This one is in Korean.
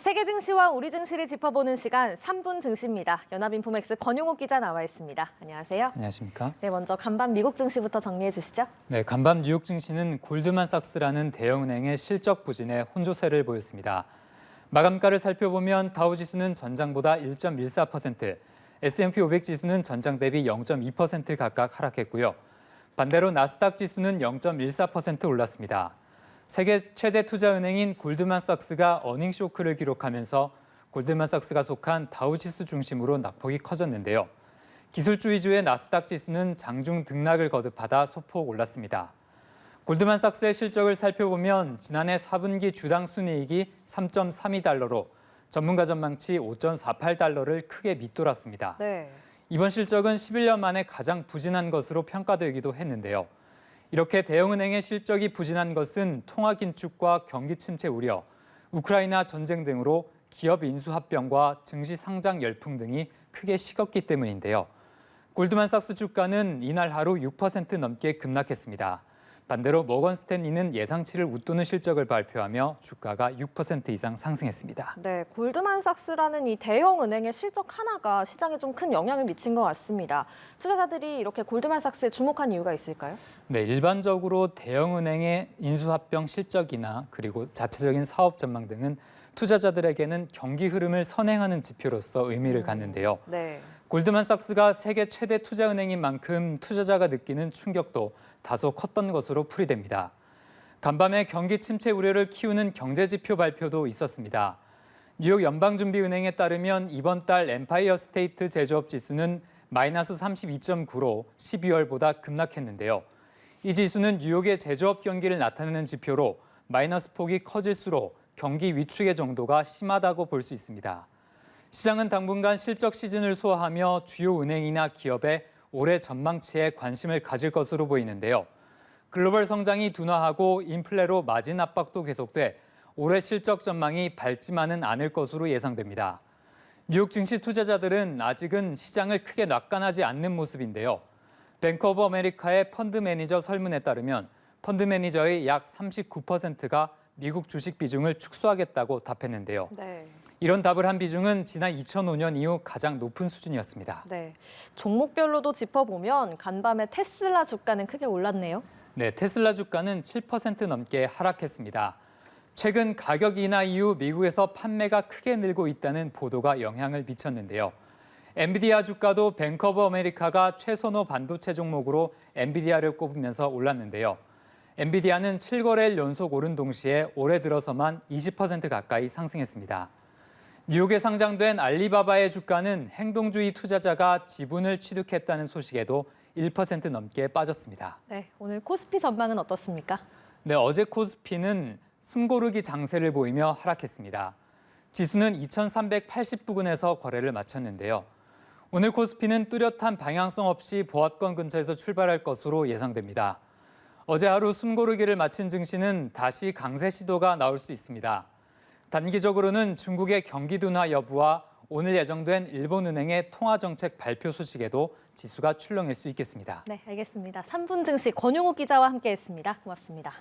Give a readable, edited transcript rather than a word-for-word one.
세계 증시와 우리 증시를 짚어보는 시간 3분 증시입니다. 연합인포맥스 권용욱 기자 나와 있습니다. 안녕하세요. 안녕하십니까? 네, 먼저 간밤 미국 증시부터 정리해 주시죠. 네, 간밤 뉴욕 증시는 골드만삭스라는 대형은행의 실적 부진에 혼조세를 보였습니다. 마감가를 살펴보면 다우지수는 전장보다 1.14%, S&P 500 지수는 전장 대비 0.2% 각각 하락했고요. 반대로 나스닥 지수는 0.14% 올랐습니다. 세계 최대 투자은행인 골드만삭스가 어닝 쇼크를 기록하면서 골드만삭스가 속한 다우지수 중심으로 낙폭이 커졌는데요. 기술주 위주의 나스닥 지수는 장중 등락을 거듭하다 소폭 올랐습니다. 골드만삭스의 실적을 살펴보면 지난해 4분기 주당 순이익이 3.32달러로 전문가 전망치 5.48달러를 크게 밑돌았습니다. 네. 이번 실적은 11년 만에 가장 부진한 것으로 평가되기도 했는데요. 이렇게 대형은행의 실적이 부진한 것은 통화 긴축과 경기 침체 우려, 우크라이나 전쟁 등으로 기업 인수합병과 증시 상장 열풍 등이 크게 식었기 때문인데요. 골드만삭스 주가는 이날 하루 6% 넘게 급락했습니다. 반대로 모건 스탠리는 예상치를 웃도는 실적을 발표하며 주가가 6% 이상 상승했습니다. 네, 골드만삭스라는 이 대형 은행의 실적 하나가 시장에 좀 큰 영향을 미친 것 같습니다. 투자자들이 이렇게 골드만삭스에 주목한 이유가 있을까요? 네, 일반적으로 대형은행의 인수합병 실적이나 그리고 자체적인 사업 전망 등은 투자자들에게는 경기 흐름을 선행하는 지표로서 의미를 갖는데요. 네. 골드만삭스가 세계 최대 투자은행인 만큼 투자자가 느끼는 충격도 다소 컸던 것으로 풀이됩니다. 간밤에 경기 침체 우려를 키우는 경제지표 발표도 있었습니다. 뉴욕 연방준비은행에 따르면 이번 달 엠파이어 스테이트 제조업 지수는 마이너스 32.9로 12월보다 급락했는데요. 이 지수는 뉴욕의 제조업 경기를 나타내는 지표로 마이너스 폭이 커질수록 경기 위축의 정도가 심하다고 볼 수 있습니다. 시장은 당분간 실적 시즌을 소화하며 주요 은행이나 기업의 올해 전망치에 관심을 가질 것으로 보이는데요. 글로벌 성장이 둔화하고 인플레로 마진 압박도 계속돼 올해 실적 전망이 밝지만은 않을 것으로 예상됩니다. 뉴욕 증시 투자자들은 아직은 시장을 크게 낙관하지 않는 모습인데요. 뱅크 오브 아메리카의 펀드 매니저 설문에 따르면 펀드 매니저의 약 39%가 미국 주식 비중을 축소하겠다고 답했는데요. 네. 이런 답을 한 비중은 지난 2005년 이후 가장 높은 수준이었습니다. 네. 종목별로도 짚어보면 간밤에 테슬라 주가는 크게 올랐네요. 네, 테슬라 주가는 7% 넘게 하락했습니다. 최근 가격 인하 이후 미국에서 판매가 크게 늘고 있다는 보도가 영향을 미쳤는데요. 엔비디아 주가도 뱅크 오브 아메리카가 최선호 반도체 종목으로 엔비디아를 꼽으면서 올랐는데요. 엔비디아는 7거래일 연속 오른 동시에 올해 들어서만 20% 가까이 상승했습니다. 뉴욕에 상장된 알리바바의 주가는 행동주의 투자자가 지분을 취득했다는 소식에도 1% 넘게 빠졌습니다. 네, 오늘 코스피 전망은 어떻습니까? 네, 어제 코스피는 숨고르기 장세를 보이며 하락했습니다. 지수는 2380부근에서 거래를 마쳤는데요. 오늘 코스피는 뚜렷한 방향성 없이 보합권 근처에서 출발할 것으로 예상됩니다. 어제 하루 숨고르기를 마친 증시는 다시 강세 시도가 나올 수 있습니다. 단기적으로는 중국의 경기 둔화 여부와 오늘 예정된 일본은행의 통화정책 발표 소식에도 지수가 출렁일 수 있겠습니다. 네, 알겠습니다. 3분 증시 권용욱 기자와 함께했습니다. 고맙습니다.